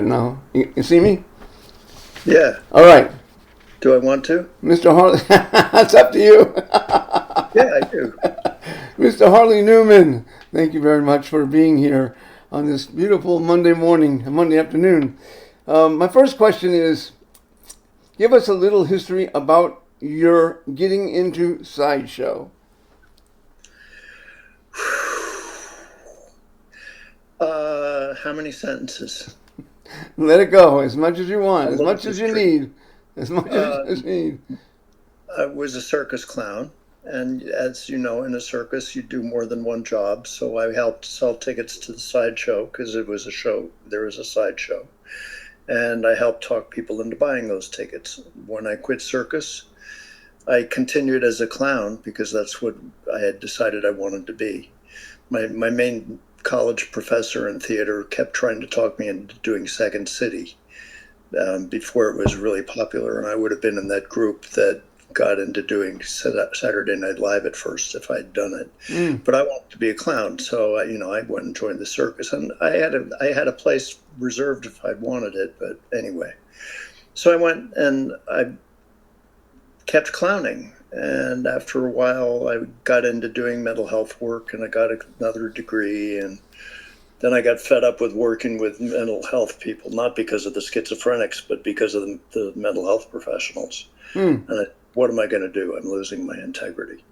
Now, you see me? Yeah. All right, Do I want to? Mr. Harley. It's up to you. Yeah, I do. Mr. Harley Newman, thank you very much for being here on this beautiful Monday morning, Monday afternoon. My first question is, give us a little history about your getting into Sideshow. How many sentences? Let it go as much as you A want, as little much as you history. need, as much as you need. I was a circus clown, and as you know, in a circus, you do more than one job. So I helped sell tickets to the sideshow because it was a show. There was a sideshow, and I helped talk people into buying those tickets. When I quit circus, I continued as a clown because that's what I had decided I wanted to be. My main college professor in theater kept trying to talk me into doing Second City before it was really popular, and I would have been in that group that got into doing Saturday Night Live at first if I'd done it. Mm. But I wanted to be a clown, so I went and joined the circus, and I had a place reserved if I'd wanted it. But anyway, so I went and I kept clowning. And after a while, I got into doing mental health work, and I got another degree. And then I got fed up with working with mental health people, not because of the schizophrenics, but because of the mental health professionals. Mm. And what am I going to do? I'm losing my integrity.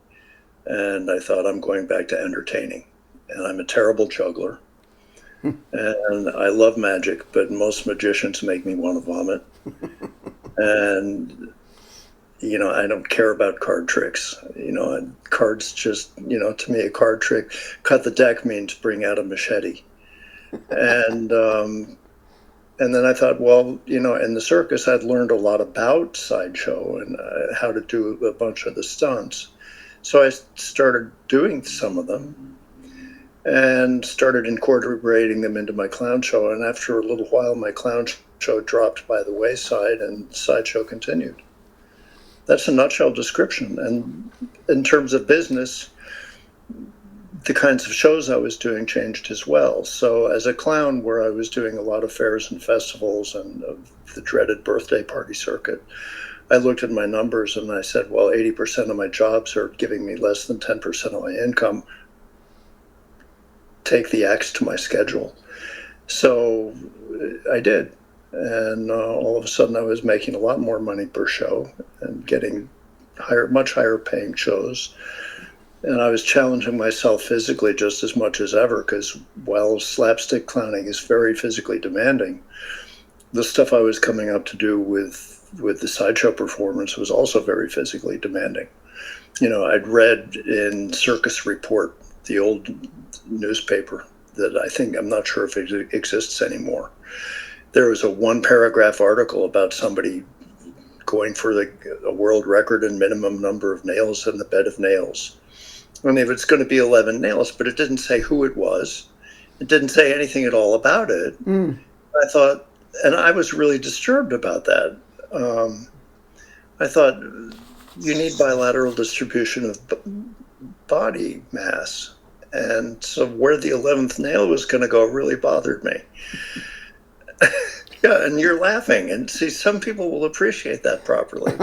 And I thought, I'm going back to entertaining. And I'm a terrible juggler. And I love magic, but most magicians make me want to vomit. And I don't care about card tricks. Cards just, to me, a card trick, cut the deck means bring out a machete. And then I thought, well, in the circus, I'd learned a lot about sideshow and how to do a bunch of the stunts. So I started doing some of them and started incorporating them into my clown show. And after a little while, my clown show dropped by the wayside and sideshow continued. That's a nutshell description. And in terms of business, the kinds of shows I was doing changed as well. So as a clown, where I was doing a lot of fairs and festivals and the dreaded birthday party circuit, I looked at my numbers and I said, well, 80% of my jobs are giving me less than 10% of my income. Take the axe to my schedule. So I did. And all of a sudden I was making a lot more money per show and getting much higher paying shows. And I was challenging myself physically just as much as ever because while slapstick clowning is very physically demanding, the stuff I was coming up to do with the sideshow performance was also very physically demanding. I'd read in Circus Report, the old newspaper that I'm not sure if it exists anymore. There was a one-paragraph article about somebody going for a world record in minimum number of nails in the bed of nails. I mean, it's going to be 11 nails, but it didn't say who it was. It didn't say anything at all about it. Mm. I thought, and I was really disturbed about that. I thought, you need bilateral distribution of body mass. And so where the 11th nail was going to go really bothered me. Yeah, and you're laughing. And see, some people will appreciate that properly.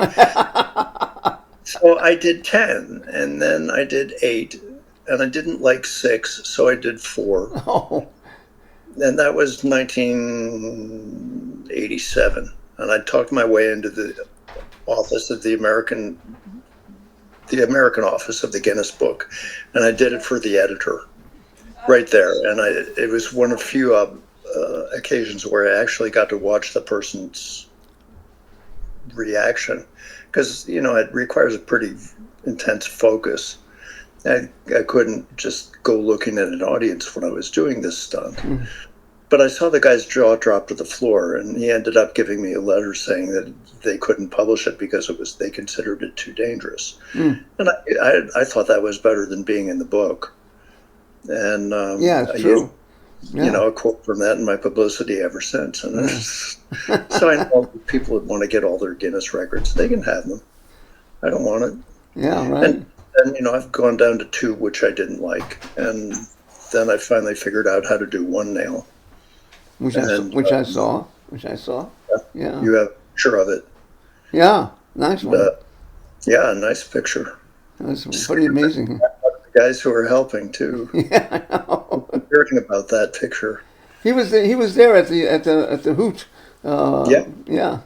So I did 10, and then I did 8, and I didn't like 6, so I did 4. Oh. And that was 1987. And I talked my way into the office of the American office of the Guinness Book, and I did it for the editor right there. And it was one of few occasions where I actually got to watch the person's reaction, because it requires a pretty intense focus. I couldn't just go looking at an audience when I was doing this stunt. Mm. But I saw the guy's jaw drop to the floor, and he ended up giving me a letter saying that they couldn't publish it because they considered it too dangerous. Mm. And I thought that was better than being in the book. And yeah, it's true. A quote from that in my publicity ever since. And so I know people would want to get all their Guinness records. They can have them. I don't want it. Yeah, right. And I've gone down to 2, which I didn't like. And then I finally figured out how to do 1 nail. And which I saw. Yeah. you have a picture of it. Yeah. Nice And, one. yeah, nice picture. That's pretty amazing. The guys who are helping too, Yeah, I know. hearing about that picture. He was there at the hoot. Yeah, Yeah,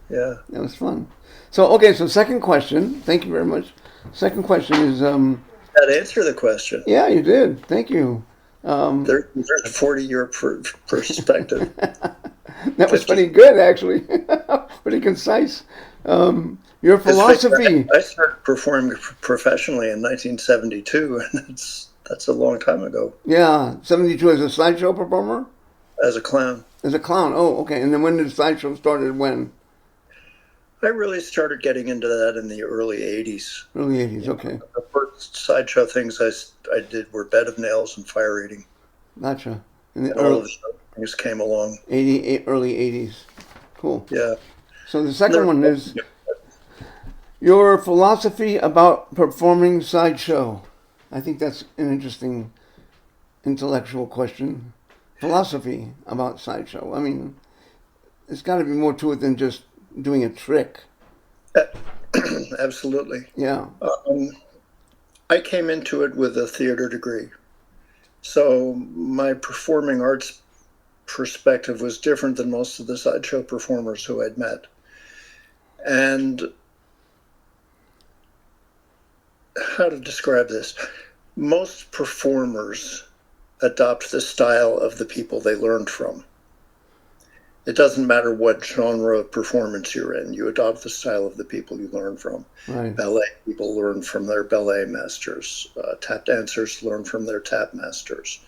yeah. that was fun. So okay, so second question. Thank you very much. Second question is That answer the question. yeah, you did. Thank you. There's a 40-year perspective. That was 50. pretty good, actually. Pretty concise. Your philosophy. I started performing professionally in 1972, and that's a long time ago. Yeah, 72 as a sideshow performer? As a clown, As a clown. Oh, okay. And then when did sideshow started? When? I really started getting into that in the early 80s. Early 80s. Okay. The first sideshow things I did were Bed of Nails and Fire Eating, Gotcha. In the and all of the other things came along. early 80s. Cool. Yeah. So the second one is your philosophy about performing sideshow. I think that's an interesting intellectual question. Philosophy about sideshow. I mean, there's got to be more to it than just doing a trick. Absolutely. Yeah. I came into it with a theater degree. So my performing arts perspective was different than most of the sideshow performers who I'd met. And how to describe this? Most performers adopt the style of the people they learned from. It doesn't matter what genre of performance you're in, you adopt the style of the people you learn from. Right. Ballet people learn from their ballet masters. Tap dancers learn from their tap masters.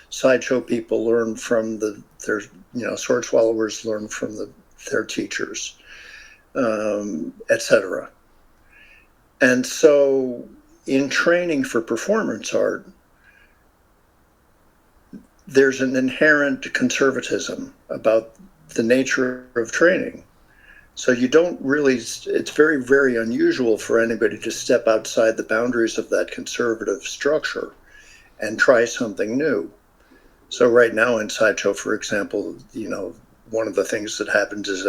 Sideshow people learn from their sword swallowers learn from their teachers, etc. And so in training for performance art, there's an inherent conservatism about the nature of training. So you don't really, it's very, very unusual for anybody to step outside the boundaries of that conservative structure and try something new. So right now in sideshow, for example, one of the things that happens is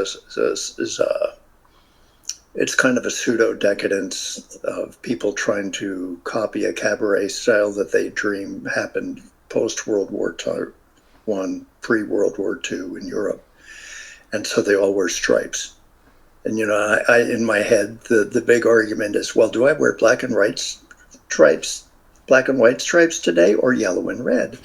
it's kind of a pseudo decadence of people trying to copy a cabaret style that they dream happened post World War I, pre-World War II in Europe. And so they all wear stripes. And, I in my head, the big argument is, well, do I wear black and white stripes today or yellow and red?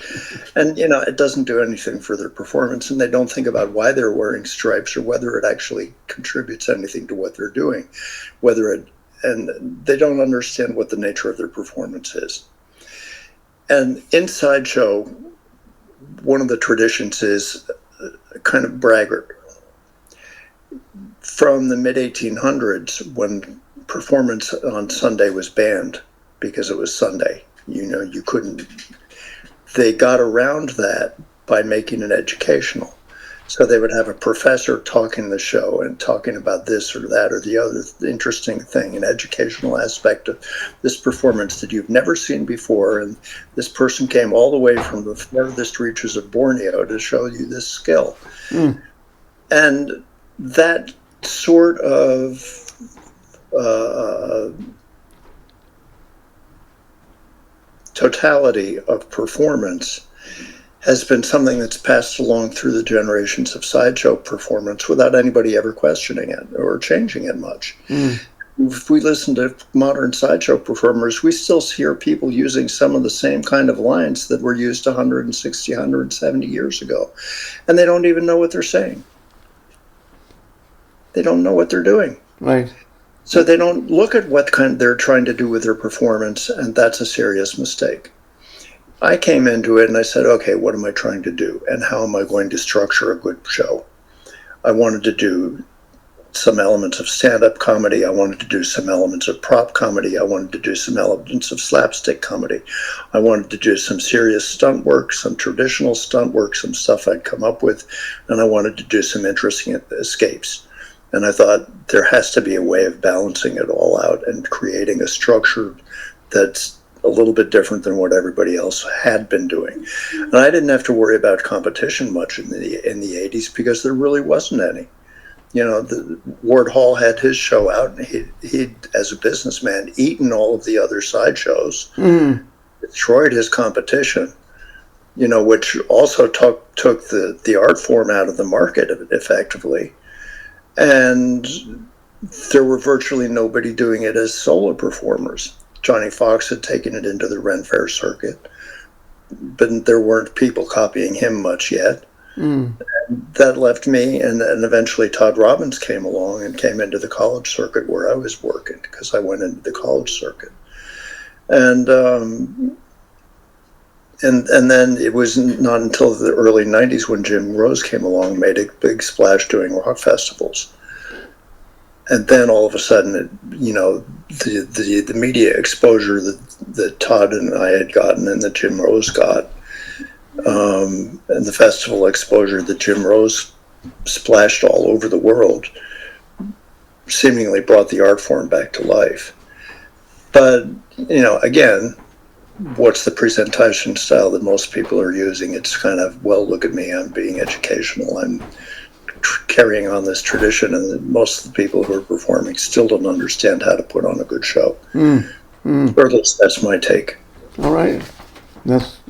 And, it doesn't do anything for their performance. And they don't think about why they're wearing stripes or whether it actually contributes anything to what they're doing, and they don't understand what the nature of their performance is. And in sideshow, one of the traditions is a kind of braggart. From the mid-1800s, when performance on Sunday was banned because it was Sunday, you couldn't. They got around that by making it educational. So they would have a professor talking the show and talking about this or that or the other interesting thing, an educational aspect of this performance that you've never seen before. And this person came all the way from the furthest reaches of Borneo to show you this skill. Mm. And that sort of totality of performance has been something that's passed along through the generations of sideshow performance without anybody ever questioning it or changing it much. Mm. If we listen to modern sideshow performers, we still hear people using some of the same kind of lines that were used 160, 170 years ago. And they don't even know what they're saying. They don't know what they're doing. Right. So they don't look at what kind they're trying to do with their performance, and that's a serious mistake. I came into it and I said, okay, what am I trying to do? And how am I going to structure a good show? I wanted to do some elements of stand-up comedy. I wanted to do some elements of prop comedy. I wanted to do some elements of slapstick comedy. I wanted to do some serious stunt work, some traditional stunt work, some stuff I'd come up with, and I wanted to do some interesting escapes. And I thought there has to be a way of balancing it all out and creating a structure that's a little bit different than what everybody else had been doing. And I didn't have to worry about competition much in the 80s because there really wasn't any. Ward Hall had his show out, and he'd, as a businessman, eaten all of the other sideshows, destroyed his competition, which also took the art form out of the market effectively. And there were virtually nobody doing it as solo performers. Johnny Fox had taken it into the Ren Fair circuit, but there weren't people copying him much yet. That left me, and eventually Todd Robbins came along and came into the college circuit where I was working, because I went into the college circuit. And then it was not until the early 90s when Jim Rose came along and made a big splash doing rock festivals. And then all of a sudden, the media exposure that Todd and I had gotten and that Jim Rose got, and the festival exposure that Jim Rose splashed all over the world, seemingly brought the art form back to life. But, again, what's the presentation style that most people are using? It's kind of, well, look at me, I'm being educational, I'm carrying on this tradition, and most of the people who are performing still don't understand how to put on a good show. Or at least that's my take. All right. That's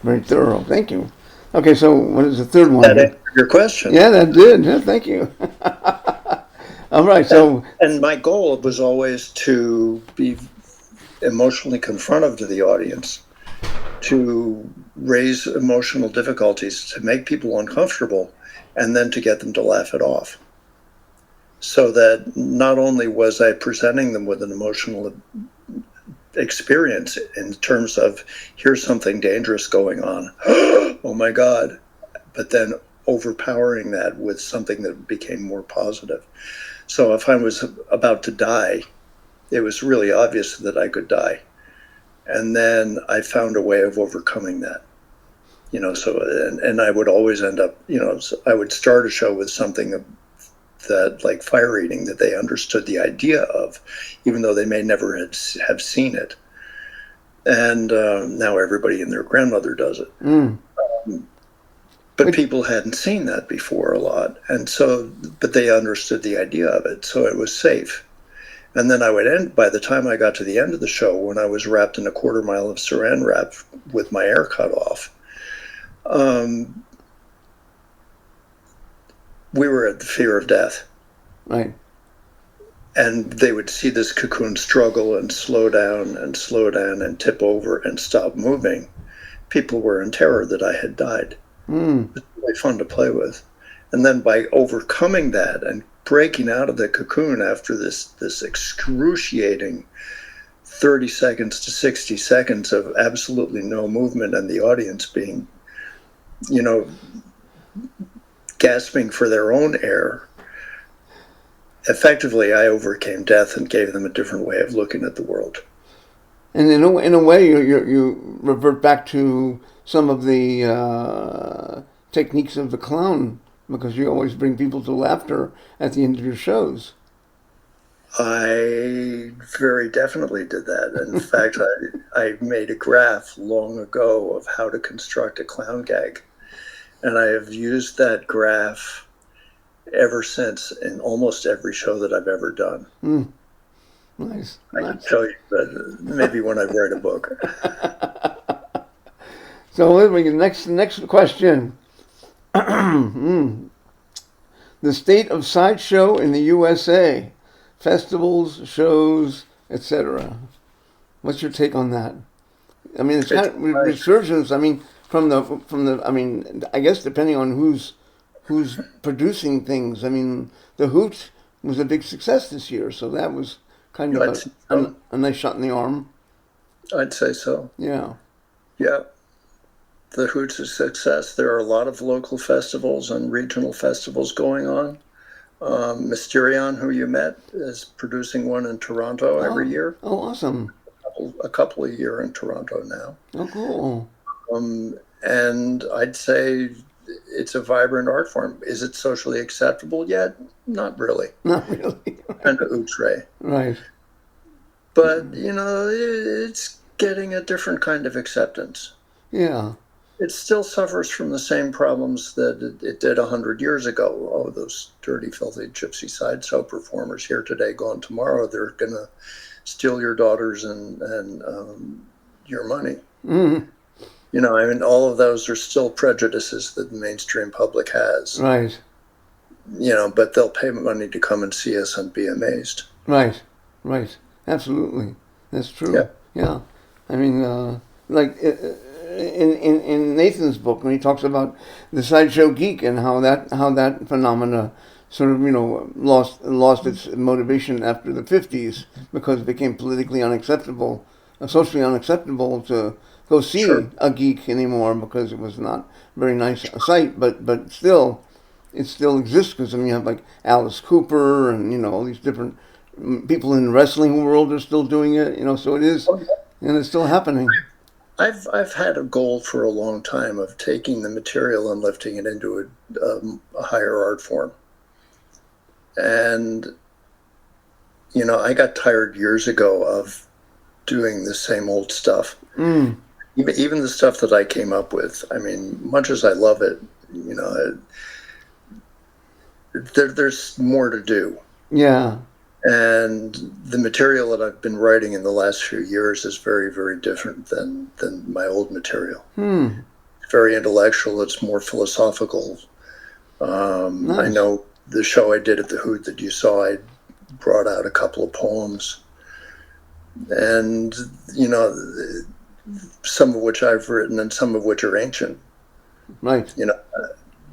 very thorough. Thank you. Okay, so what is the third one? That answered your question. Yeah, that did. Yeah, thank you. All right, so... And my goal was always to be emotionally confrontive to the audience, to raise emotional difficulties, to make people uncomfortable, and then to get them to laugh it off. So that not only was I presenting them with an emotional experience in terms of, here's something dangerous going on, oh my God, but then overpowering that with something that became more positive. So if I was about to die, it was really obvious that I could die. And then I found a way of overcoming that. And I would always end up, so I would start a show with something that, like fire eating, that they understood the idea of, even though they may never have seen it. And now everybody and their grandmother does it. But people hadn't seen that before a lot. And so, but they understood the idea of it, so it was safe. And then I would end, by the time I got to the end of the show, when I was wrapped in a quarter mile of saran wrap with my hair cut off, we were at the fear of death. Right. And they would see this cocoon struggle and slow down and tip over and stop moving. People were in terror that I had died. It was really fun to play with. And then by overcoming that and breaking out of the cocoon after this excruciating 30 seconds to 60 seconds of absolutely no movement, and the audience being, gasping for their own air, effectively I overcame death and gave them a different way of looking at the world. And in a way, you revert back to some of the techniques of the clown, because you always bring people to laughter at the end of your shows. I very definitely did that. In fact, I made a graph long ago of how to construct a clown gag. And I have used that graph ever since in almost every show that I've ever done. Nice. I can tell you that maybe when I write a book. So next question. The state of sideshow in the USA, festivals, shows, etc. What's your take on that? I mean, it's kind of resurgence. I mean, from the. I mean, I guess depending on who's producing things. I mean, the Hoot was a big success this year, so that was kind of a nice shot in the arm. I'd say so. Yeah. Yeah. The Hoot's a success. There are a lot of local festivals and regional festivals going on. Mysterion, who you met, is producing one in Toronto every year. Oh, awesome. A couple a year in Toronto now. Oh, cool. And I'd say it's a vibrant art form. Is it socially acceptable yet? Not really. Not really. Kind of outre. Right. But, it's getting a different kind of acceptance. Yeah. It still suffers from the same problems that it did 100 years ago. Oh, those dirty, filthy gypsy sideshow performers here today, gone tomorrow. They're going to steal your daughters and your money. Mm. You know, I mean, all of those are still prejudices that the mainstream public has. Right. You know, but they'll pay money to come and see us and be amazed. Right. Right. Absolutely. That's true. Yeah. Yeah. I mean, like in Nathan's book, when he talks about the sideshow geek and how that phenomena sort of lost its motivation after the 50s because it became politically unacceptable, socially unacceptable to go see Sure. a geek anymore because it was not a very nice sight, but still. It still exists because I mean you have like Alice Cooper and all these different people in the wrestling world are still doing it. So it is, and it's still happening. I've had a goal for a long time of taking the material and lifting it into a higher art form. And, I got tired years ago of doing the same old stuff. Mm. Even the stuff that I came up with. I mean, much as I love it, there's more to do. Yeah. And the material that I've been writing in the last few years is very, very different than my old material. It's very intellectual. It's more philosophical. Nice. I know the show I did at the Hoot that you saw, I brought out a couple of poems. And, some of which I've written and some of which are ancient. Right.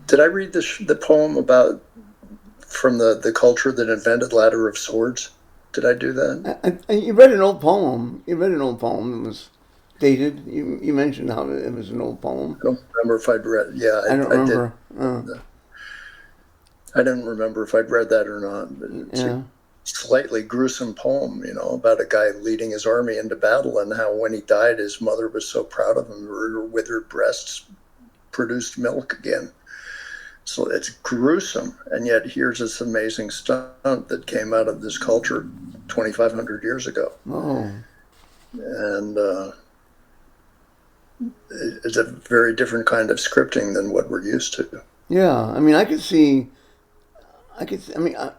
Did I read the poem about from the culture that invented Ladder of Swords? Did I do that? You read an old poem. You read an old poem. It was dated. You mentioned how it was an old poem. I don't remember if I'd read. Yeah, I don't remember. I didn't remember if I'd read that or not. But it's a slightly gruesome poem, about a guy leading his army into battle and how when he died, his mother was so proud of him, her withered breasts produced milk again. So it's gruesome, and yet here's this amazing stunt that came out of this culture 2,500 years ago. Oh. And it's a very different kind of scripting than what we're used to. Yeah, I mean,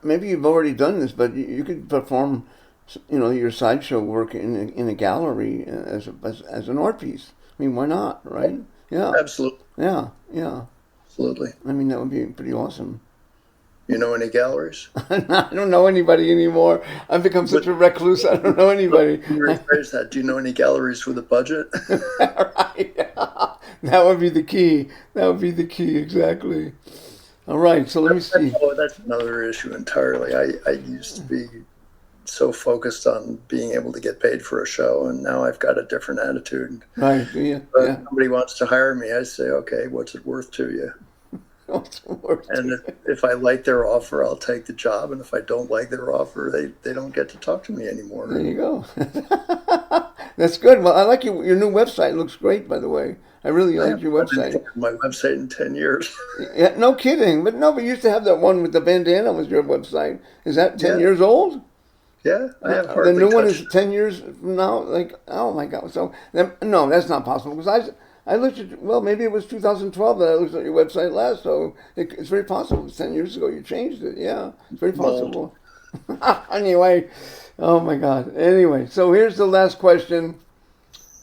maybe you've already done this, but you could perform, your sideshow work in a gallery as an art piece. I mean, why not, right? Yeah. Absolutely. Yeah. Absolutely. I mean, that would be pretty awesome. You know any galleries? I don't know anybody anymore. I've become such a recluse. I don't know anybody. Rephrase that. Do you know any galleries with a budget? Right. That would be the key. Exactly. All right. So let me see. That's another issue entirely. I used to be so focused on being able to get paid for a show, and now I've got a different attitude. Right. Yeah. If somebody wants to hire me, I say, okay, what's it worth to you? And if I like their offer, I'll take the job. And if I don't like their offer, they don't get to talk to me anymore. There you go. That's good. Well, I like your new website. It looks great, by the way. I really like your website. My website in 10 years. Yeah, no kidding. But you used to have that one with the bandana was your website. Is that 10 years old? Yeah, I have hardly the new one is it. 10 years from now? Like, oh my God. So, no, that's not possible. Because I looked at, well, maybe it was 2012 that I looked at your website last. So it's very possible. 10 years ago you changed it. Yeah, it's very possible. Anyway, oh my God. Anyway, so here's the last question.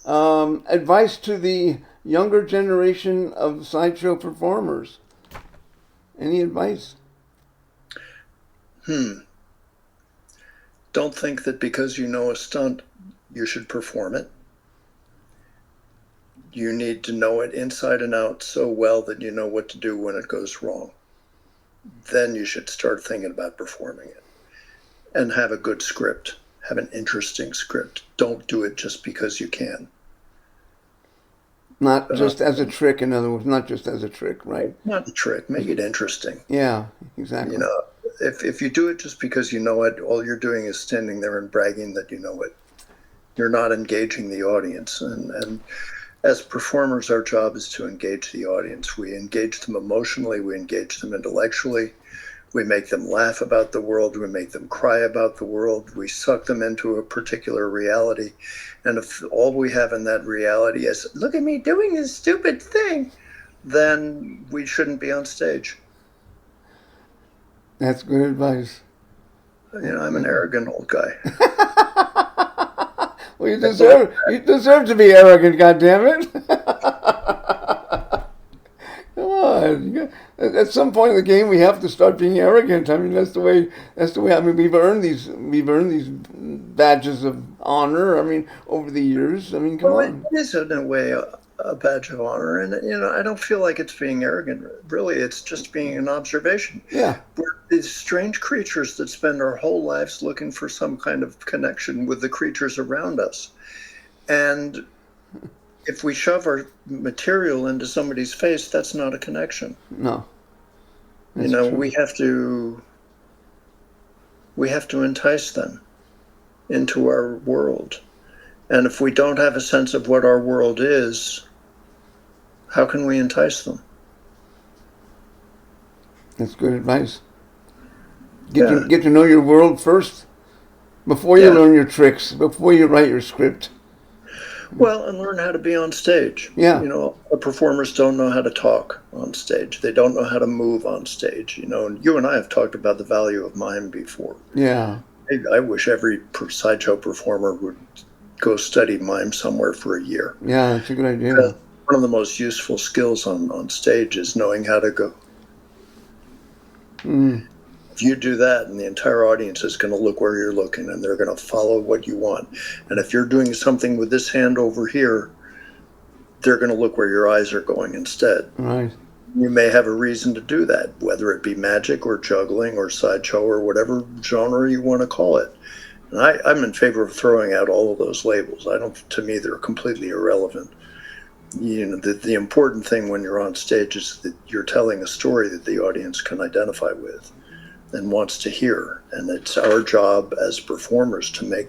Advice to the younger generation of sideshow performers. Any advice? Don't think that because you know a stunt, you should perform it. You need to know it inside and out so well that you know what to do when it goes wrong. Then you should start thinking about performing it. And have a good script. Have an interesting script. Don't do it just because you can. Not just as a trick, in other words, not just as a trick, right? Not a trick. Make it interesting. Yeah, exactly. If you do it just because you know it, all you're doing is standing there and bragging that you know it. You're not engaging the audience. And as performers, our job is to engage the audience. We engage them emotionally. We engage them intellectually. We make them laugh about the world. We make them cry about the world. We suck them into a particular reality. And if all we have in that reality is, look at me doing this stupid thing, then we shouldn't be on stage. That's good advice. I'm an arrogant old guy. Well, you deserve to be arrogant, goddammit. Come on. At some point in the game, we have to start being arrogant. I mean, that's the way. I mean, we've earned these badges of honor. I mean, over the years. I mean, come on. It is in a way a badge of honor, and I don't feel like it's being arrogant. Really, it's just being an observation. Yeah. We're these strange creatures that spend our whole lives looking for some kind of connection with the creatures around us, and if we shove our material into somebody's face, that's not a connection. No. That's true. we have to entice them into our world. And if we don't have a sense of what our world is, how can we entice them? That's good advice. Get to know your world first before you learn your tricks, before you write your script. Well, and learn how to be on stage. Yeah. The performers don't know how to talk on stage. They don't know how to move on stage. And you and I have talked about the value of mime before. Yeah. I wish every sideshow performer would go study mime somewhere for a year. Yeah, that's a good idea. One of the most useful skills on stage is knowing how to go. If you do that, and the entire audience is going to look where you're looking, and they're going to follow what you want. And if you're doing something with this hand over here, they're going to look where your eyes are going instead. Right. You may have a reason to do that, whether it be magic or juggling or sideshow or whatever genre you want to call it. And I'm in favor of throwing out all of those labels. To me, they're completely irrelevant. The important thing when you're on stage is that you're telling a story that the audience can identify with and wants to hear. And it's our job as performers to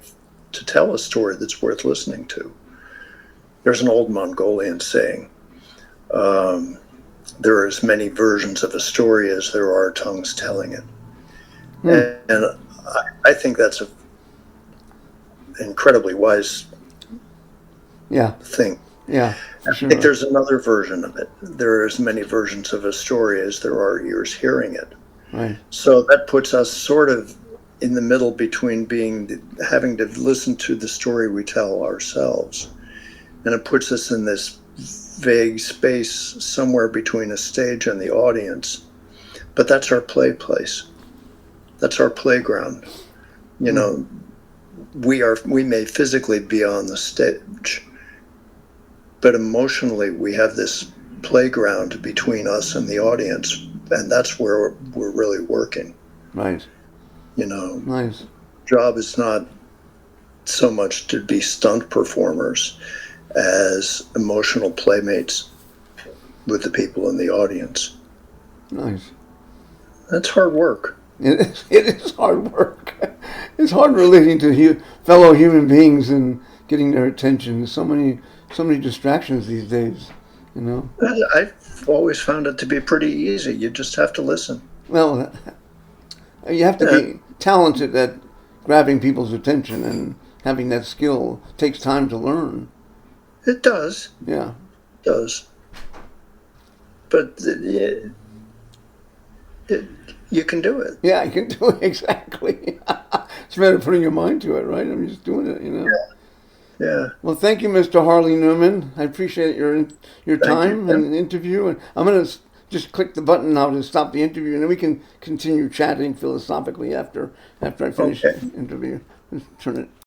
tell a story that's worth listening to. There's an old Mongolian saying, there are as many versions of a story as there are tongues telling it. And I think that's an incredibly wise thing. Yeah. Sure. I think there's another version of it. There are as many versions of a story as there are ears hearing it. Right. So that puts us sort of in the middle between having to listen to the story we tell ourselves, and it puts us in this vague space somewhere between a stage and the audience. But that's our place. That's our playground. We may physically be on the stage, but emotionally we have this playground between us and the audience, and that's where we're really working. Right. Nice. Job is not so much to be stunt performers as emotional playmates with the people in the audience. Nice. That's hard work. It is hard work. It's hard relating to fellow human beings and getting their attention. There's so many distractions these days, I've always found it to be pretty easy. You just have to listen. Well, you have to be talented at grabbing people's attention, and having that skill takes time to learn. It does. Yeah. It does. But you can do it. Yeah, you can do it, exactly. It's a matter of putting your mind to it, right? I'm just doing it, Yeah. Well, thank you, Mr. Harley Newman. I appreciate your time and interview. And I'm going to just click the button now to stop the interview, and then we can continue chatting philosophically after I finish the interview. Just turn it.